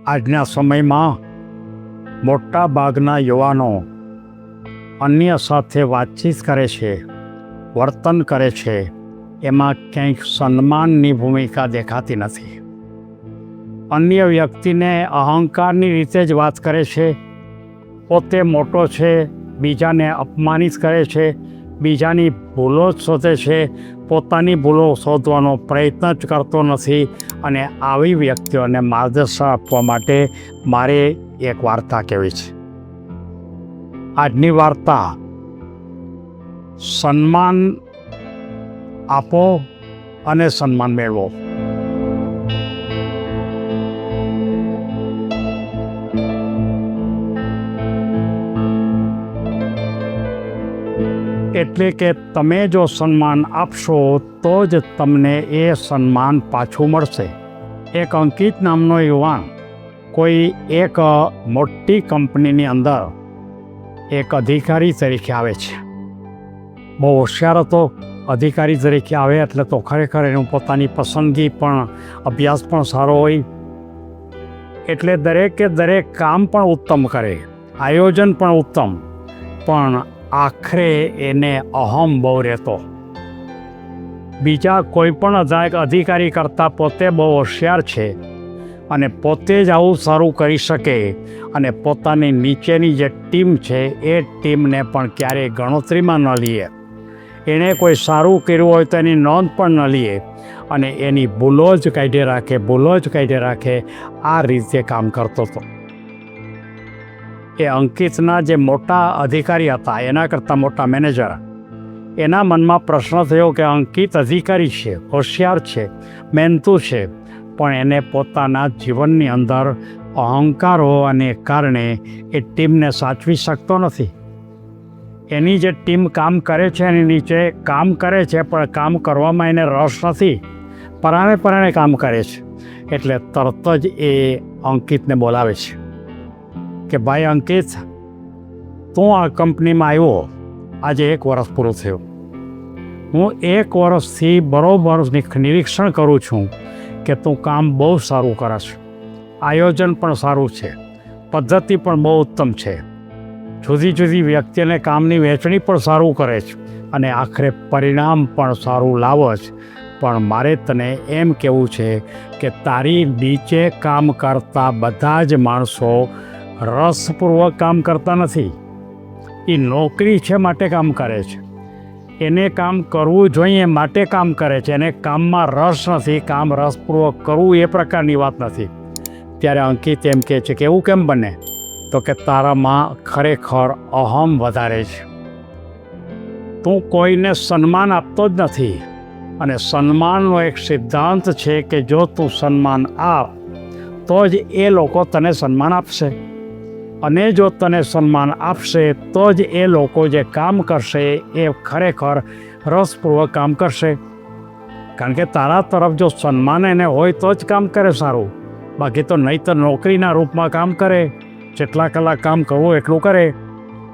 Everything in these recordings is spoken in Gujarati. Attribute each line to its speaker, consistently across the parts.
Speaker 1: આજના સમયમાં મોટા ભાગના યુવાનો અન્ય સાથે વાતચીત કરે છે, વર્તન કરે છે, એમાં ક્યાંક સન્માનની ભૂમિકા દેખાતી નથી. અન્ય વ્યક્તિને અહંકારની રીતે જ વાત કરે છે, પોતે મોટો છે, બીજાને અપમાનિત કરે છે, બીજાની ભૂલો જ શોધે છે, પોતાની ભૂલો શોધવાનો પ્રયત્ન જ કરતો નથી. અને આવી વ્યક્તિઓને માર્ગદર્શન આપવા માટે મારે એક વાર્તા કહેવી છે. આજની વાર્તા સન્માન આપો અને સન્માન મેળવો. એટલે કે તમે જો સન્માન આપશો તો જ તમને એ સન્માન પાછું મળશે. એક અંકિત નામનો યુવાન કોઈ એક મોટી કંપનીની અંદર એક અધિકારી તરીકે આવે છે. બહુ હોશિયાર હતો. અધિકારી તરીકે આવે એટલે તો ખરેખર એનું પોતાની પસંદગી પણ, અભ્યાસ પણ સારો હોય, એટલે દરેકે દરેક કામ પણ ઉત્તમ કરે, આયોજન પણ ઉત્તમ. પણ આખરે એને અહમ બહુ રહેતો. બીજા કોઈ પણ અધિકારી કરતાં પોતે બહુ હોશિયાર છે અને પોતે જ આવું સારું કરી શકે અને પોતાની નીચેની જે ટીમ છે એ ટીમને પણ ક્યારેય ગણતરીમાં ન લે. એણે કોઈ સારું કર્યું હોય તો એની નોંધ પણ ન લે અને એની ભૂલો જ કાઢી રાખે. આ રીતે કામ કરતો હતો. એ અંકિતના જે મોટા અધિકારી હતા, એના કરતાં મોટા મેનેજર, એના મનમાં પ્રશ્ન થયો કે અંકિત અધિકારી છે, હોશિયાર છે, મહેનતુ છે, પણ એને પોતાના જીવનની અંદર અહંકાર હોવાને કારણે એ ટીમને સાચવી શકતો નથી. એની જે ટીમ કામ કરે છે એની નીચે કામ કરે છે, પણ કામ કરવામાં એને રસ નથી, પરાણે કામ કરે છે. એટલે તરત જ એ અંકિતને બોલાવે છે કે ભાઈ અંકિત, તું આ કંપનીમાં આવ્યો, આજે 1 વર્ષ પૂરું થયું. હું 1 વર્ષથી બરોબર નિરીક્ષણ કરું છું કે તું કામ બહુ સારું કરે છે, આયોજન પણ સારું છે, પદ્ધતિ પણ બહુ ઉત્તમ છે, જુદી જુદી વ્યક્તિને કામની વહેંચણી પણ સારું કરે છે અને આખરે પરિણામ પણ સારું લાવો છે. પણ મારે તને એમ કહેવું છે કે તારી નીચે કામ કરતા બધા જ માણસો રસપૂર્વક કામ કરતા નથી. એ નોકરી છે માટે કામ કરે છે, એને કામ કરવું જોઈએ માટે કામ કરે છે, એને કામમાં રસ નથી, કામ રસપૂર્વક કરવું એ પ્રકારની વાત નથી. ત્યારે અંકિત એમ કહે છે કે એવું કેમ બને? તો કે તારામાં ખરેખર અહમ વધારે છે. તું કોઈને સન્માન આપતો જ નથી અને સન્માનનો એક સિદ્ધાંત છે કે જો તું સન્માન આપ તો જ એ લોકો તને સન્માન આપશે, અને જો તને સન્માન આપશે તો જ એ લોકો જે કામ કરશે એ ખરેખર રસપૂર્વક કામ કરશે. કારણ કે તારા તરફ જો સન્માન એને હોય તો જ કામ કરે સારું, બાકી તો નહીંતર નોકરીના રૂપમાં કામ કરે, જેટલા કલાક કામ કરવું એટલું કરે.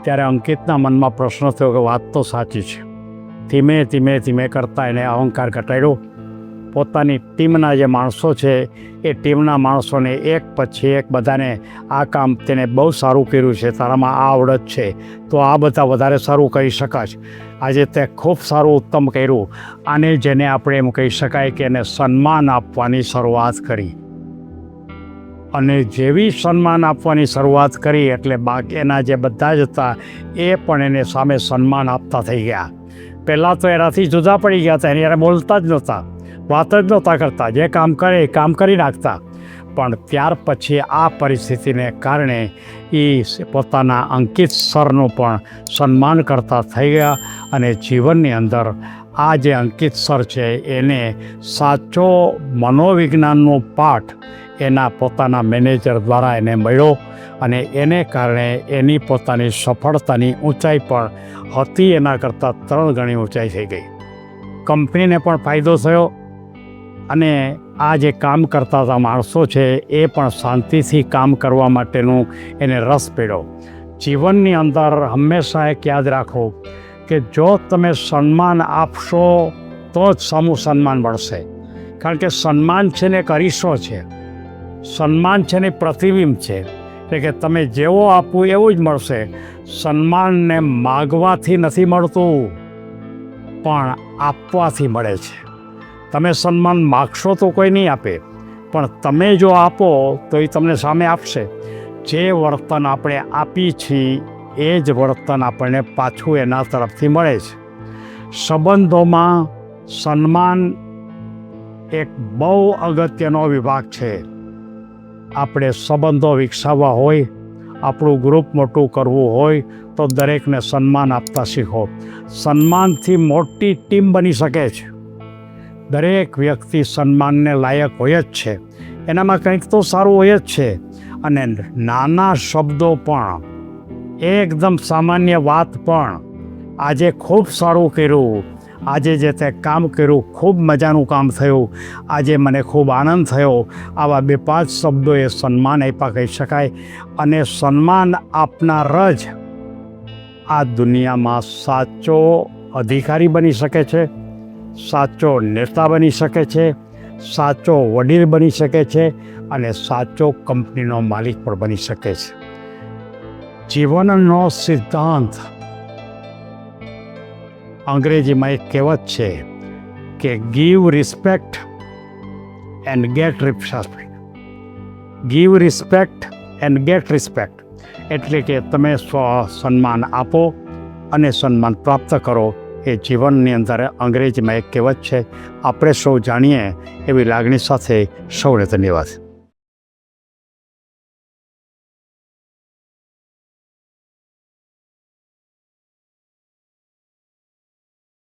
Speaker 1: ત્યારે અંકિતના મનમાં પ્રશ્ન થયો કે વાત તો સાચી છે. ધીમે કરતાં એને અહંકાર ઘટાડ્યો. પોતાની ટીમના જે માણસો છે એ ટીમના માણસોને એક પછી એક બધાને આ કામ તેને બહુ સારું કર્યું છે, તારામાં આ આવડત છે, તો આ બધા વધારે સારું કરી શકાય. આજે તે ખૂબ સારું ઉત્તમ કર્યું. આને જેને આપણે એમ કહી શકાય કે એને સન્માન આપવાની શરૂઆત કરી. અને જેવી સન્માન આપવાની શરૂઆત કરી એટલે બાકીના જે બધા જ હતા એ પણ એને સામે સન્માન આપતા થઈ ગયા. પહેલાં તો એનાથી જુદા પડી ગયા હતા, એની યારે બોલતા જ નહોતા, વાત જ નહોતા કરતા, જે કામ કરે એ કામ કરી નાખતા. પણ ત્યાર પછી આ પરિસ્થિતિને કારણે એ પોતાના અંકિત સરનું પણ સન્માન કરતા થઈ ગયા અને જીવનની અંદર આ જે અંકિત સર છે એને સાચો મનોવિજ્ઞાનનો પાઠ એના પોતાના મેનેજર દ્વારા એને મળ્યો અને એને કારણે એની પોતાની સફળતાની ઊંચાઈ પણ હતી એના કરતાં 3 ગણી ઊંચાઈ થઈ ગઈ. કંપનીને પણ ફાયદો થયો અને આ જે કામ કરતા હતા માણસો છે એ પણ શાંતિથી કામ કરવા માટેનું એને રસ પડ્યો. જીવનની અંદર હંમેશા એક યાદ રાખો કે જો તમે સન્માન આપશો તો જ સામું સન્માન મળશે. કારણ કે સન્માન છે ને એક અરીસો છે. સન્માન છે ને પ્રતિબિંબ છે, એટલે કે તમે જેવો આપવું એવું જ મળશે. સન્માનને માગવાથી નથી મળતું, પણ આપવાથી મળે છે. તમે સન્માન માગશો તો કોઈ નહીં આપે, પણ તમે જો આપો તો એ તમને સામે આપશે. જે વર્તન આપણે આપી છીએ એ જ વર્તન આપણને પાછું એના તરફથી મળે છે. સંબંધોમાં સન્માન એક બહુ અગત્યનો વિભાગ છે. આપણે સંબંધો વિકસાવવા હોય, આપણું ગ્રુપ મોટું કરવું હોય તો દરેકને સન્માન આપતા શીખો. સન્માનથી મોટી ટીમ બની શકે છે. દરેક વ્યક્તિ સન્માનને લાયક હોય જ છે, એનામાં કંઈક તો સારું હોય જ છે. અને નાના શબ્દો પણ, એકદમ સામાન્ય વાત પણ, આજે ખૂબ સારું કર્યું, આજે જે તે કામ કર્યું, ખૂબ મજાનું કામ થયું, આજે મને ખૂબ આનંદ થયો, આવા 2-5 શબ્દો એ સન્માન આપ્યા કહી શકાય. અને સન્માન આપનાર જ આ દુનિયામાં સાચો અધિકારી બની શકે છે, સાચો નેતા બની શકે છે, સાચો વડીલ બની શકે છે, અને સાચો કંપનીનો માલિક પણ બની શકે છે. જીવનનો સિદ્ધાંત, અંગ્રેજીમાં એક કહેવત છે કે give respect and gate respect. Give respect and gate respect એટલે કે તમે સન્માન આપો અને સન્માન પ્રાપ્ત કરો. એ જીવનની અંદર અંગ્રેજીમાં એક કહેવત છે. આપણે સૌ જાણીએ એવી લાગણી સાથે સૌને ધન્યવાદ.